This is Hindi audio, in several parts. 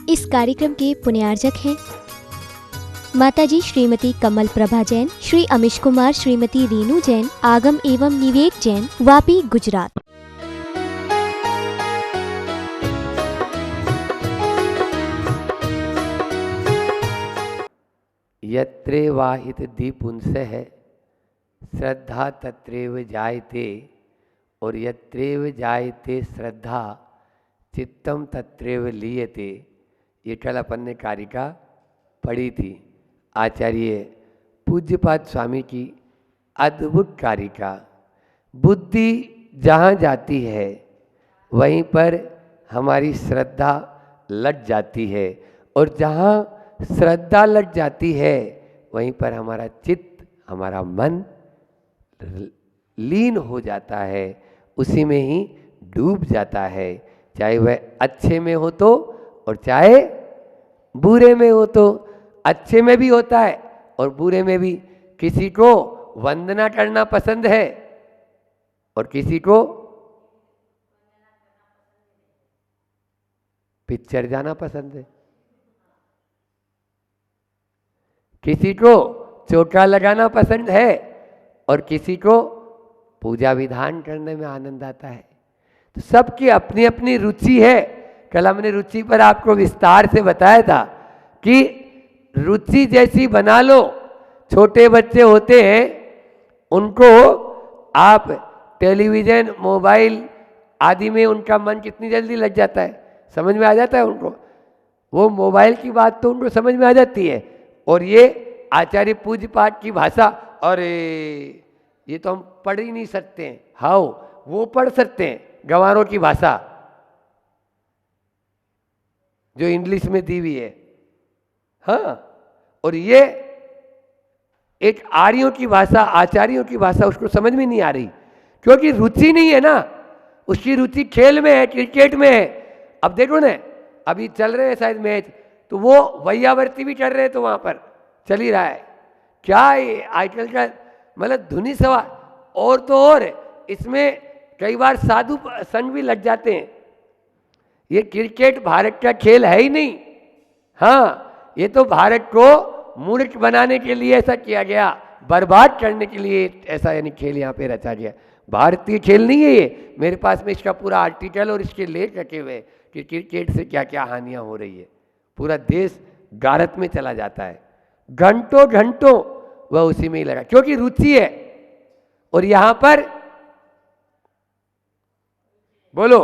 इस कार्यक्रम के पुण्यार्जक हैं माताजी श्रीमती कमल प्रभा जैन, श्री अमीश कुमार, श्रीमती रीनू जैन, आगम एवं निवेक जैन, वापी, गुजरात। यत्रे वाहित दीपुंसः श्रद्धा तत्रैव जायते, और यत्रेव जायते श्रद्धा चित्तम तत्रैव लीयते। ये कल अपन ने कारिका पढ़ी थी। आचार्य पूज्यपाद स्वामी की अद्भुत कारिका। बुद्धि जहाँ जाती है वहीं पर हमारी श्रद्धा लग जाती है, और जहाँ श्रद्धा लग जाती है वहीं पर हमारा चित्त, हमारा मन लीन हो जाता है, उसी में ही डूब जाता है। चाहे वह अच्छे में हो तो, और चाहे बुरे में हो तो। अच्छे में भी होता है और बुरे में भी। किसी को वंदना करना पसंद है और किसी को पिक्चर जाना पसंद है, किसी को चोटा लगाना पसंद है और किसी को पूजा विधान करने में आनंद आता है। तो सबकी अपनी अपनी रुचि है। कल हमने रुचि पर आपको विस्तार से बताया था कि रुचि जैसी बना लो। छोटे बच्चे होते हैं, उनको आप टेलीविज़न, मोबाइल आदि में उनका मन कितनी जल्दी लग जाता है, समझ में आ जाता है उनको। वो मोबाइल की बात तो उनको समझ में आ जाती है, और ये आचार्य पूज्य पाठ की भाषा, और ये तो हम पढ़ ही नहीं सकते हैं। हाँ, वो पढ़ सकते हैं गंवारों की भाषा जो इंग्लिश में दी हुई है। हाँ, और ये एक आर्यों की भाषा, आचार्यों की भाषा उसको समझ में नहीं आ रही, क्योंकि रुचि नहीं है ना। उसकी रुचि खेल में है, क्रिकेट में है। अब देखो ना, अभी चल रहे हैं शायद मैच, तो वो वैयावर्ती भी चल रहे हैं, तो वहाँ पर चल ही रहा है। क्या ये आजकल का मतलब धुनी सवाल। और तो और इसमें कई बार साधु संग भी लग जाते हैं। ये क्रिकेट भारत का खेल है ही नहीं। हाँ, ये तो भारत को मूर्ख बनाने के लिए ऐसा किया गया, बर्बाद करने के लिए ऐसा यानी खेल यहाँ पे रचा गया। भारतीय खेल नहीं है ये। मेरे पास में इसका पूरा आर्टिकल और इसके लेख रखे हुए कि क्रिकेट से क्या क्या हानियाँ हो रही है। पूरा देश गारत में चला जाता है, घंटों घंटों वह उसी में ही लगा, क्योंकि रुचि है। और यहाँ पर बोलो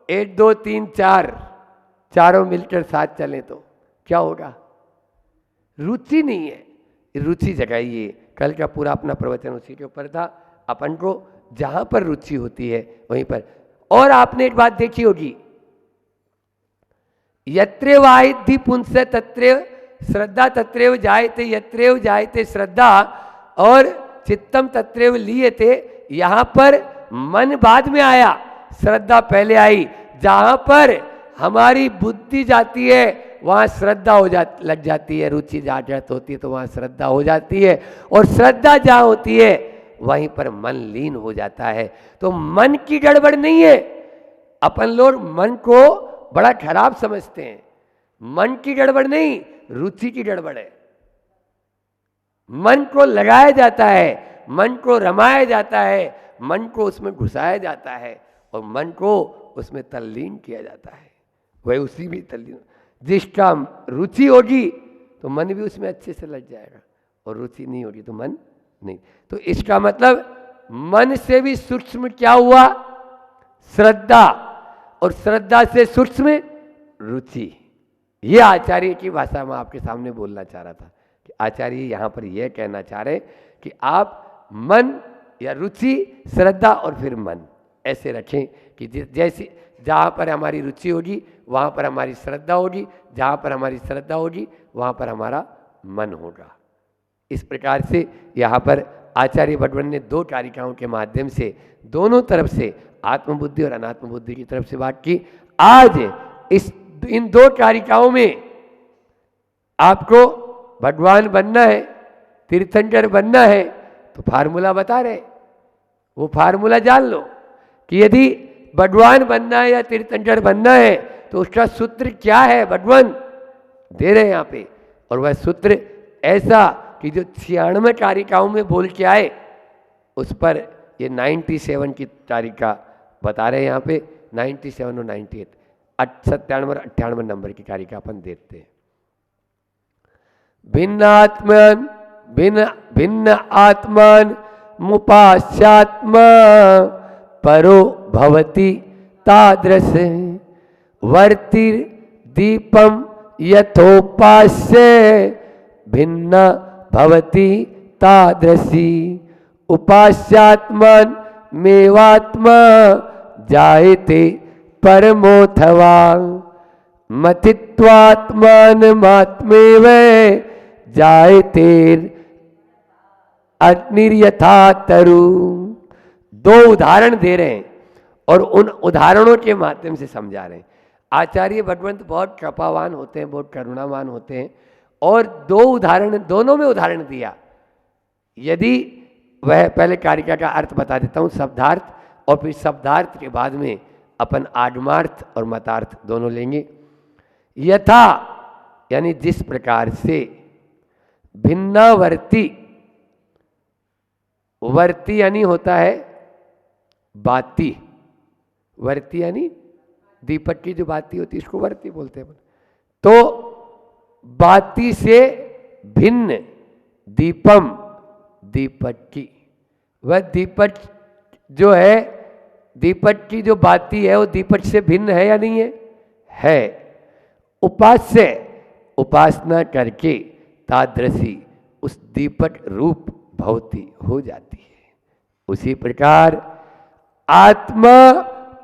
1 2 3 4 चारों मिलकर साथ चलें तो क्या होगा? रुचि नहीं है, रुचि जगाइए। कल का पूरा अपना प्रवचन उसी के ऊपर था। अपन को जहां पर रुचि होती है वहीं पर। और आपने एक बात देखी होगी, यत्रे वाहिद्धि पुंस तत्रेव श्रद्धा तत्रेव जायते, यत्रेव जायते श्रद्धा और चित्तम तत्रेव लीयते। यहां पर मन बाद में आया, श्रद्धा पहले आई। जहां पर हमारी बुद्धि जाती है वहां श्रद्धा लग जाती है। रुचि जागृत होती है तो वहां श्रद्धा हो जाती है, और श्रद्धा जहां होती है वहीं पर मन लीन हो जाता है। तो मन की गड़बड़ नहीं है। अपन लोग मन को बड़ा खराब समझते हैं। मन की गड़बड़ नहीं, रुचि की गड़बड़ है। मन को लगाया जाता है, मन को रमाया जाता है, मन को उसमें घुसाया जाता है, और मन को उसमें तल्लीन किया जाता है। वह उसी में तल्लीन। जिसका रुचि होगी तो मन भी उसमें अच्छे से लग जाएगा, और रुचि नहीं होगी तो मन नहीं। तो इसका मतलब मन से भी सूक्ष्म क्या हुआ? श्रद्धा, और श्रद्धा से सूक्ष्म रुचि। ये आचार्य की भाषा में आपके सामने बोलना चाह रहा था कि आचार्य यहाँ पर यह कहना चाह रहे कि आप मन या रुचि, श्रद्धा और फिर मन ऐसे रखें कि जैसे जहाँ पर हमारी रुचि होगी वहाँ पर हमारी श्रद्धा होगी, जहाँ पर हमारी श्रद्धा होगी वहाँ पर हमारा मन होगा। इस प्रकार से यहाँ पर आचार्य भगवान ने 2 कारिकाओं के माध्यम से दोनों तरफ से, आत्मबुद्धि और अनात्म बुद्धि की तरफ से बात की। आज इन 2 कारिकाओं में आपको भगवान बनना है, तीर्थंकर बनना है, तो फार्मूला बता रहे। वो फार्मूला जान लो कि यदि भगवान बनना है या तीर्थंकर बनना है तो उसका सूत्र क्या है भगवान दे रहे हैं यहाँ पे। और वह सूत्र ऐसा कि जो 96 कारिकाओं में बोल के आए उस पर ये 97 की कारिका बता रहे हैं यहाँ पे। 97 और 98 97 और 98 नंबर की कारिका अपन देखते हैं। भिन्नात्मन भिन्न आत्मन मुपास्यात्मा परो भवति तादृश वर्तिर दीपम यथोपास्य भिन्न भवति तादृशी उपास्यात्मन मेवात्मा जायते परमोथवा मथित्वात्मान मात्मेव जायते अग्निर्यथा तरु। दो उदाहरण दे रहे हैं और उन उदाहरणों के माध्यम से समझा रहे हैं। आचार्य भगवंत बहुत कृपावान होते हैं, बहुत करुणावान होते हैं और दो उदाहरण, दोनों में उदाहरण दिया। यदि वह पहले कारिका का अर्थ बता देता हूँ, शब्दार्थ, और फिर शब्दार्थ के बाद में अपन आगमार्थ और मतार्थ दोनों लेंगे। यथा यानी जिस प्रकार से, भिन्नावर्ती, वर्ती यानी होता है बाती, वर्ती यानी दीपक की जो बाती होती है इसको वर्ती बोलते हैं। तो बाती से भिन्न दीपम, दीपक की, वह दीपक जो है, दीपक की जो बाती है वो दीपक से भिन्न है या नहीं है? है। उपास्य, उपासना करके तादृशी उस दीपक रूप भवती हो जाती है। उसी प्रकार आत्मा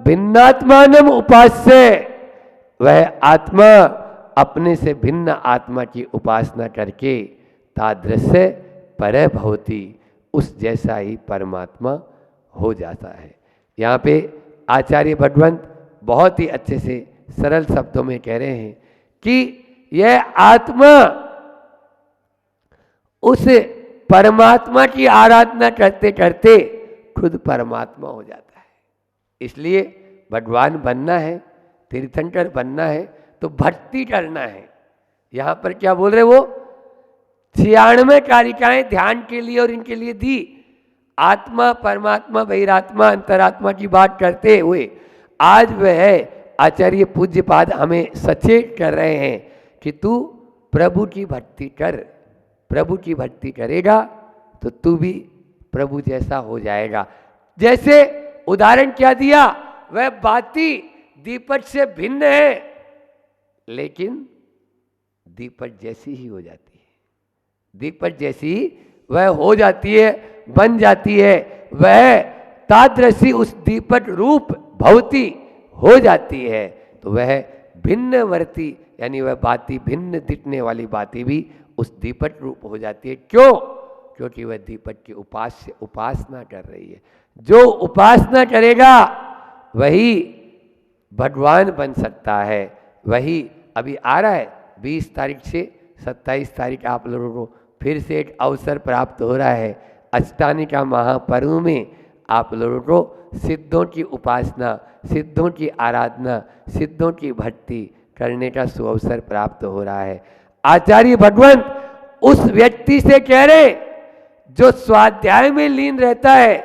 भिन्नात्मानम उपास्य, वह आत्मा अपने से भिन्न आत्मा की उपासना करके तादृश्य पर भवती, उस जैसा ही परमात्मा हो जाता है। यहाँ पे आचार्य भगवंत बहुत ही अच्छे से सरल शब्दों में कह रहे हैं कि यह आत्मा उस परमात्मा की आराधना करते करते खुद परमात्मा हो जाता है। इसलिए भगवान बनना है, तीर्थंकर बनना है तो भक्ति करना है। यहाँ पर क्या बोल रहे वो, 96 कारिकाएं ध्यान के लिए और इनके लिए दी। आत्मा, परमात्मा, बहिरात्मा, अंतरात्मा की बात करते हुए आज वह आचार्य पूज्यपाद हमें सचेत कर रहे हैं कि तू प्रभु की भक्ति कर। प्रभु की भक्ति करेगा तो तू भी प्रभु जैसा हो जाएगा। जैसे उदाहरण क्या दिया, वह बाती दीपक से भिन्न है लेकिन दीपक जैसी ही हो जाती है। दीपक जैसी वह हो जाती है, बन जाती है। वह तादृशी उस दीपक रूप भवती हो जाती है। तो वह भिन्न वर्ती यानी वह बाती, भिन्न दिखने वाली बाती भी उस दीपक रूप हो जाती है। क्यों? क्योंकि वह दीपक की उपासना कर रही है। जो उपासना करेगा वही भगवान बन सकता है। वही अभी आ रहा है 20 तारीख से 27 तारीख आप लोगों को फिर से एक अवसर प्राप्त हो रहा है। अष्टानिका महापर्व में आप लोगों को सिद्धों की उपासना, सिद्धों की आराधना, सिद्धों की भक्ति करने का सुअवसर प्राप्त हो रहा है। आचार्य भगवंत उस व्यक्ति से कह रहे जो स्वाध्याय में लीन रहता है,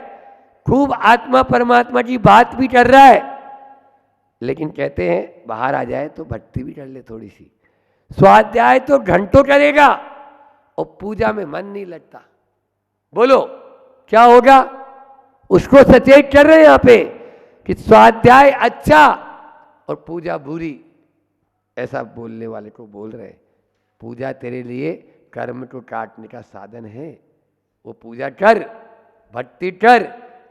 खूब आत्मा परमात्मा की बात भी कर रहा है, लेकिन कहते हैं बाहर आ जाए तो भक्ति भी कर ले थोड़ी सी। स्वाध्याय तो घंटों करेगा और पूजा में मन नहीं लगता। बोलो क्या होगा? उसको सचेत कर रहे हैं यहाँ पे कि स्वाध्याय अच्छा और पूजा बुरी। ऐसा बोलने वाले को बोल रहे हैं पूजा तेरे लिए कर्म को काटने का साधन है। वो पूजा कर, भक्ति कर,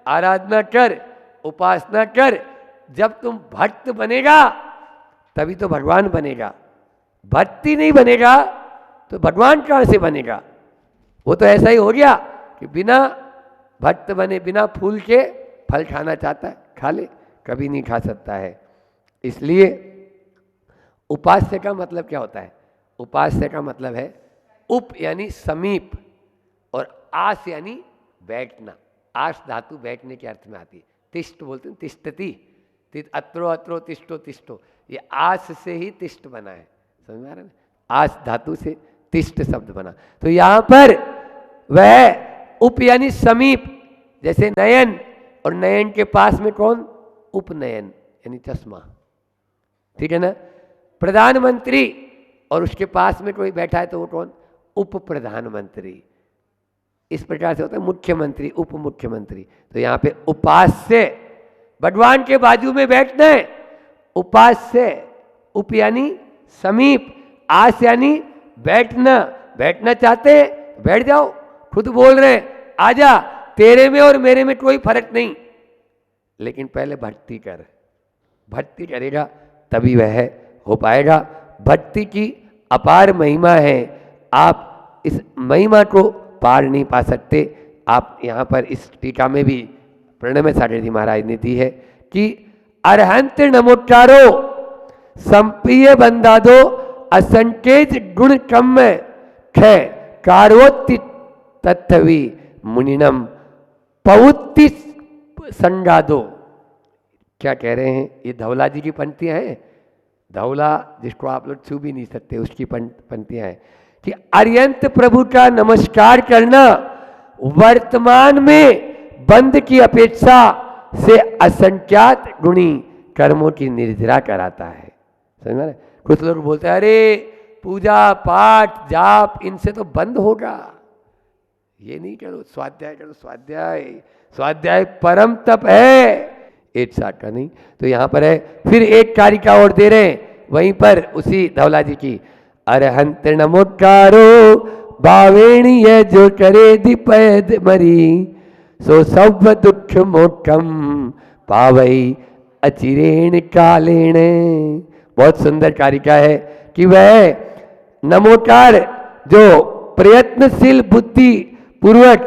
आराधना कर, उपासना कर। जब तुम भक्त बनेगा तभी तो भगवान बनेगा। भक्ति नहीं बनेगा तो भगवान कहाँ से बनेगा? वो तो ऐसा ही हो गया कि बिना भक्त बने, बिना फूल के फल खाना चाहता है, खा ले, कभी नहीं खा सकता है। इसलिए उपास्य का मतलब क्या होता है? उपास्य का मतलब है उप यानी समीप और आस यानी बैठना। आस धातु बैठने के अर्थ में आती है। तिष्ठ बोलते हैं, तिष्ठति अत्रो अत्रो तिष्ठो तिष्ठो, ये आस से ही तिष्ठ बना है, समझ में आ रहा है? आस धातु से तिष्ठ शब्द बना। तो यहां पर वह उप यानी समीप, जैसे नयन, और नयन के पास में कौन? उपनयन यानी चश्मा, ठीक है ना। प्रधानमंत्री और उसके पास में कोई बैठा है तो वो कौन? उप प्रधानमंत्री। इस प्रकार से होता है मुख्यमंत्री, उप मुख्यमंत्री। तो यहाँ पे उपास्य, भगवान के बाजू में बैठना है, उपास्य। उप यानी समीप, आस यानी बैठना। बैठना चाहते हैं बैठ जाओ, खुद बोल रहे हैं आजा, तेरे में और मेरे में कोई फर्क नहीं, लेकिन पहले भक्ति कर। भक्ति करेगा तभी वह हो पाएगा। भक्ति की अपार महिमा है, आप इस महिमा को पार नहीं पा सकते। आप यहाँ पर इस टीका में भी प्रणमाचार्य जी महाराज ने दी है कि अरहंत नमोच्चारो संप्रिय बंदादो असंकेत गुण कम क्षय कारोत्ति तत्थवी मुनिनम पौत्ति संगादो। क्या कह रहे हैं? ये धौला जी की पंक्तियां हैं। धौला जिसको आप लोग छू भी नहीं सकते, उसकी पंक्तियां हैं कि अर्यंत प्रभु का नमस्कार करना वर्तमान में बंद की अपेक्षा से असंख्यात गुणी कर्मों की निर्जरा कराता है। समझ में? कुछ लोग बोलते हैं अरे पूजा पाठ जाप इनसे तो बंद होगा, ये नहीं करो, स्वाध्याय करो। स्वाध्याय स्वाध्याय परम तप है, एक साथ का नहीं। तो यहाँ पर है, फिर एक कारिका और दे रहे हैं वहीं पर उसी धौला जी की, अरहंत नमोकारो बावेणी है जो करे दिपैद मरी सो सब दुख मोक्षम पावई अचिरेण कालेण। बहुत सुंदर कारिका है कि वह नमोकार जो प्रयत्नशील बुद्धि पूर्वक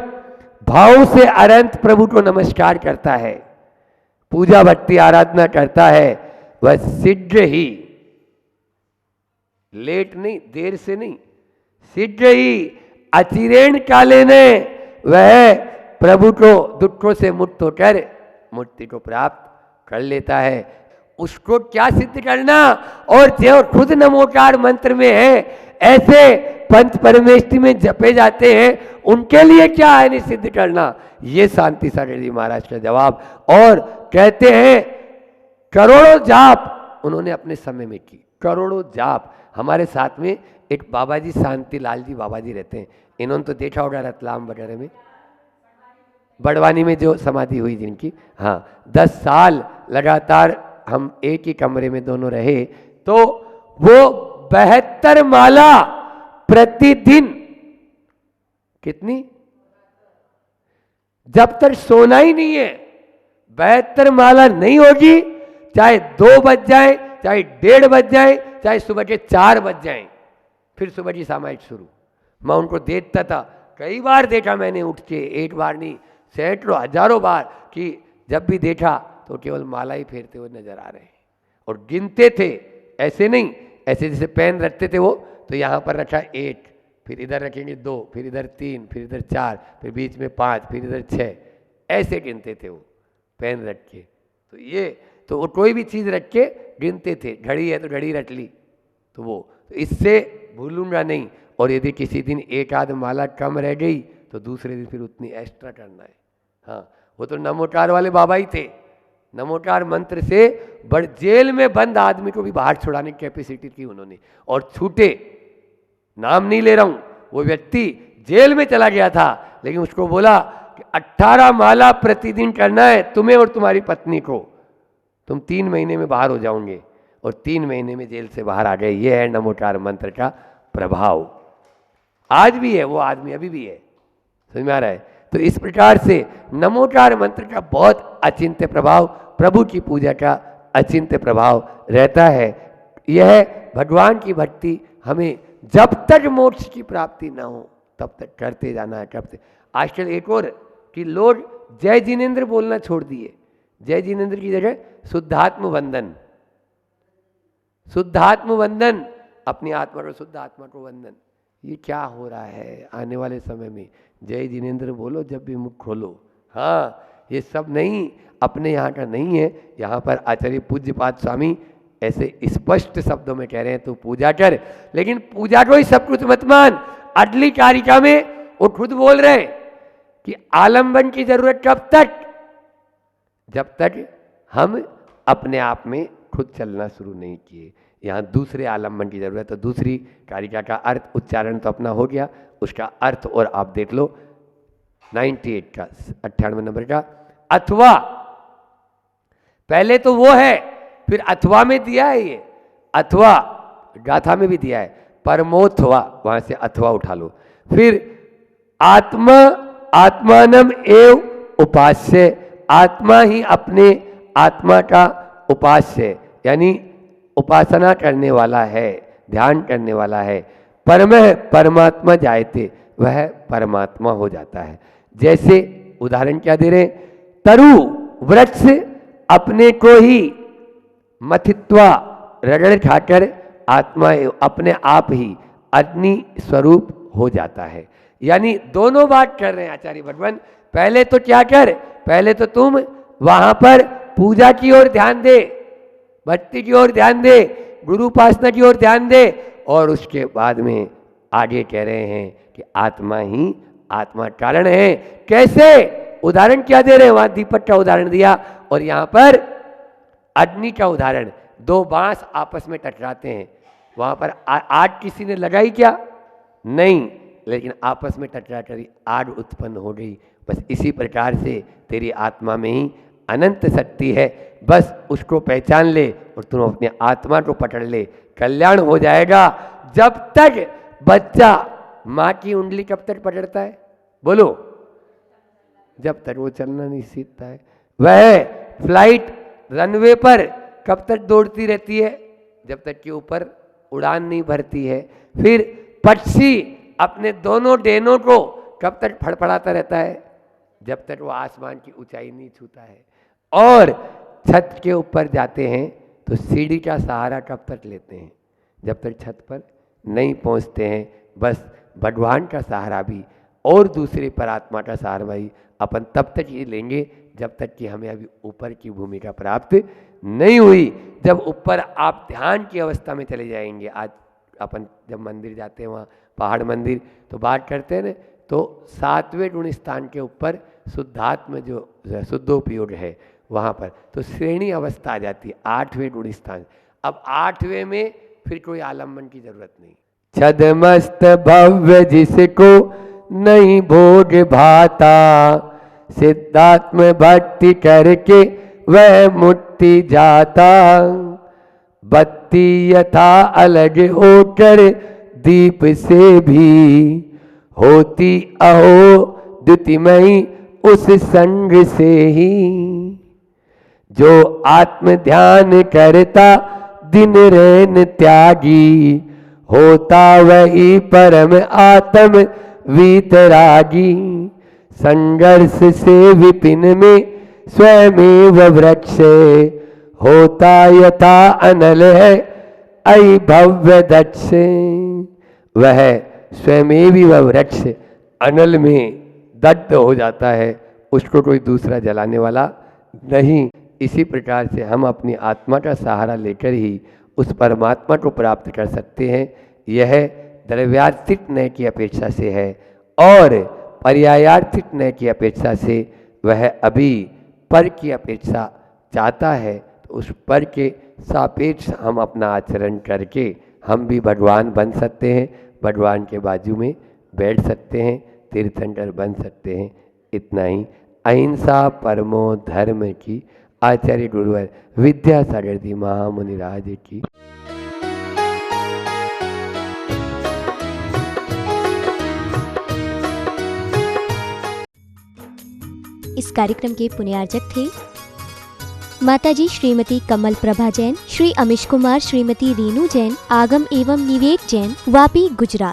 भाव से अनंत प्रभु को नमस्कार करता है, पूजा भक्ति आराधना करता है, वह शीघ्र ही, लेट नहीं, देर से नहीं, शीघ्र ही अचिरेण काले ने वह प्रभु को दुखों से मुक्त होकर मुक्ति को प्राप्त कर लेता है। उसको क्या सिद्ध करना, और जो खुद नमोकार मंत्र में है, ऐसे पंच परमेष्टि में जपे जाते हैं, उनके लिए क्या है नहीं सिद्ध करना। ये शांति सागर जी महाराज का जवाब। और कहते हैं करोड़ों जाप उन्होंने अपने समय में की, करोड़ों जाप। हमारे साथ में एक बाबा जी शांति लाल जी बाबा जी रहते हैं, इन्होंने तो देखा होगा रतलाम वगैरह में, बड़वानी में जो समाधि हुई जिनकी। हाँ, 10 साल लगातार हम एक ही कमरे में दोनों रहे, तो वो 72 माला प्रतिदिन, कितनी, जब तक सोना ही नहीं है 72 माला नहीं होगी, चाहे 2 बज जाए, चाहे 1:30 बज जाए, चाहे सुबह के 4 बज जाए, फिर सुबह की सामायिक शुरू। मैं उनको देखता था, कई बार देखा मैंने उठ के, एक बार नहीं सैकड़ों हजारों बार, कि जब भी देखा तो केवल माला ही फेरते हुए नजर आ रहे हैं। और गिनते थे, ऐसे नहीं, ऐसे जैसे पेन रखते थे वो, तो यहाँ पर रखा 1, फिर इधर रखेंगे 2, फिर इधर 3, फिर इधर 4, फिर बीच में 5, फिर इधर 6, ऐसे गिनते थे वो पेन रख के। तो ये तो वो कोई भी चीज़ रख के गिनते थे, घड़ी है तो घड़ी रख ली, तो वो तो इससे भूलूंगा नहीं। और यदि किसी दिन एक आध माला कम रह गई तो दूसरे दिन फिर उतनी एक्स्ट्रा करना है। हाँ, वो तो नमोकार वाले बाबा ही थे। नमोकार मंत्र से बड़ जेल में बंद आदमी को भी बाहर छुड़ाने की कैपेसिटी की उन्होंने, और छूटे, नाम नहीं ले रहा हूं, वो व्यक्ति जेल में चला गया था, लेकिन उसको बोला कि 18 माला प्रतिदिन करना है तुम्हें और तुम्हारी पत्नी को, तुम 3 महीने में बाहर हो जाओगे, और 3 महीने में जेल से बाहर आ गए। ये है नमोकार मंत्र का प्रभाव। आज भी है वो आदमी, अभी भी है, समझ में आ रहा है? तो इस प्रकार से नमोकार मंत्र का बहुत अचिंत्य प्रभाव, प्रभु की पूजा का अचिंत्य प्रभाव रहता है। यह भगवान की भक्ति हमें जब तक मोक्ष की प्राप्ति ना हो तब तक करते जाना है, करते। आजकल एक और कि लोग जय जिनेन्द्र बोलना छोड़ दिए, जय जिनेन्द्र की जगह शुद्धात्म वंदन, शुद्धात्म वंदन, अपनी आत्मा को, शुद्ध आत्मा को वंदन। ये क्या हो रहा है? आने वाले समय में जय जिनेन्द्र बोलो जब भी मुख खोलो। हाँ, ये सब नहीं, अपने यहाँ का नहीं है। यहाँ पर आचार्य पूज्यपाद स्वामी ऐसे स्पष्ट शब्दों में कह रहे हैं, तू पूजा कर, लेकिन पूजा को ही सब कुछ मत मान। अडली कारिका में वो खुद बोल रहे कि आलंबन की जरूरत कब तक? जब तक हम अपने आप में खुद चलना शुरू नहीं किए। यहाँ दूसरे आलंबन की जरूरत है। तो दूसरी कारिका का अर्थ, उच्चारण तो अपना हो गया, उसका अर्थ और आप देख लो 98 का 98 नंबर का। अथवा, पहले तो वो है, फिर अथवा में दिया है, ये अथवा गाथा में भी दिया है, परमोथवा, वहां से अथवा उठा लो। फिर आत्मा आत्मानम एव उपास्य, आत्मा ही अपने आत्मा का उपास्य यानी उपासना करने वाला है, ध्यान करने वाला है। परमः परमात्मा जायते, वह परमात्मा हो जाता है। जैसे उदाहरण क्या दे रहे हैं, तरु वृक्ष अपने को ही मथित्वा रगड़ खाकर आत्मा अपने आप ही अग्नि स्वरूप हो जाता है। यानी दोनों बात कर रहे हैं आचार्य भगवान। पहले तो क्या कर, पहले तो तुम वहां पर पूजा की ओर ध्यान दे, भक्ति की ओर ध्यान दे, गुरु उपासना की ओर ध्यान दे, और उसके बाद में आगे कह रहे हैं कि आत्मा ही आत्मा कारण है। कैसे? उदाहरण क्या दे रहे हैं, वहां दीपक का उदाहरण दिया और यहाँ पर अग्नि का उदाहरण। दो बांस आपस में टकराते हैं, वहां पर आग किसी ने लगाई क्या? नहीं, लेकिन आपस में टकरा कर आग उत्पन्न हो गई। बस इसी प्रकार से तेरी आत्मा में ही अनंत शक्ति है, बस उसको पहचान ले और तुम अपने आत्मा को पकड़ ले, कल्याण हो जाएगा। जब तक बच्चा माँ की उंगली कब तक पकड़ता है, बोलो? जब तक वो चलना नहीं सीखता है। वह फ्लाइट रनवे पर कब तक दौड़ती रहती है? जब तक कि ऊपर उड़ान नहीं भरती है। फिर पक्षी अपने दोनों डेनों को कब तक फड़फड़ाता रहता है? जब तक वो आसमान की ऊंचाई नहीं छूता है। और छत के ऊपर जाते हैं तो सीढ़ी का सहारा कब तक लेते हैं? जब तक छत पर नहीं पहुंचते हैं। बस भगवान का सहारा भी और दूसरे परात्मा का सहारा भी अपन तब तक ही लेंगे जब तक कि हमें अभी ऊपर की भूमिका प्राप्त नहीं हुई। जब ऊपर आप ध्यान की अवस्था में चले जाएंगे, आज अपन जब मंदिर जाते हैं, वहाँ पहाड़ मंदिर तो बात करते हैं ना, तो 7वें गुण स्थान के ऊपर शुद्धात्म जो शुद्धोपयोग है वहाँ पर तो श्रेणी अवस्था आ जाती है 8वें गुण स्थान। अब 8वें में फिर कोई आलम्बन की जरूरत नहीं। छदमस्त भव्य जिसको नहीं भोग भाता, सिद्धात्म भक्ति करके वह मुक्ति जाता। बत्ती यथा अलग होकर दीप से भी, होती अहो द्युतिमयी उस संग से ही। जो आत्म ध्यान करता दिन रैन त्यागी, होता वही परम आत्म वीतरागी। संघर्ष से विपिन में स्वयमेव वृक्ष, होता यथा अनल है अयि भव्य दक्ष। वह स्वयमेवी वह वृक्ष अनल में दग्ध हो जाता है, उसको कोई दूसरा जलाने वाला नहीं। इसी प्रकार से हम अपनी आत्मा का सहारा लेकर ही उस परमात्मा को प्राप्त कर सकते हैं। यह द्रव्यार्थिक न्याय की अपेक्षा से है और पर्यायार्थिक न्याय की अपेक्षा से वह अभी पर की अपेक्षा चाहता है। तो उस पर के सापेक्ष हम अपना आचरण करके हम भी भगवान बन सकते हैं, भगवान के बाजू में बैठ सकते हैं, तीर्थंकर बन सकते हैं। इतना ही। अहिंसा परमो धर्म की आचार्य गुरुवर विद्यासागर जी महामुनिराज की। इस कार्यक्रम के पुण्यार्जक थे माताजी श्रीमती कमल प्रभा जैन, श्री अमिश कुमार, श्रीमती रीनू जैन, आगम एवं निवेक जैन, वापी, गुजरात।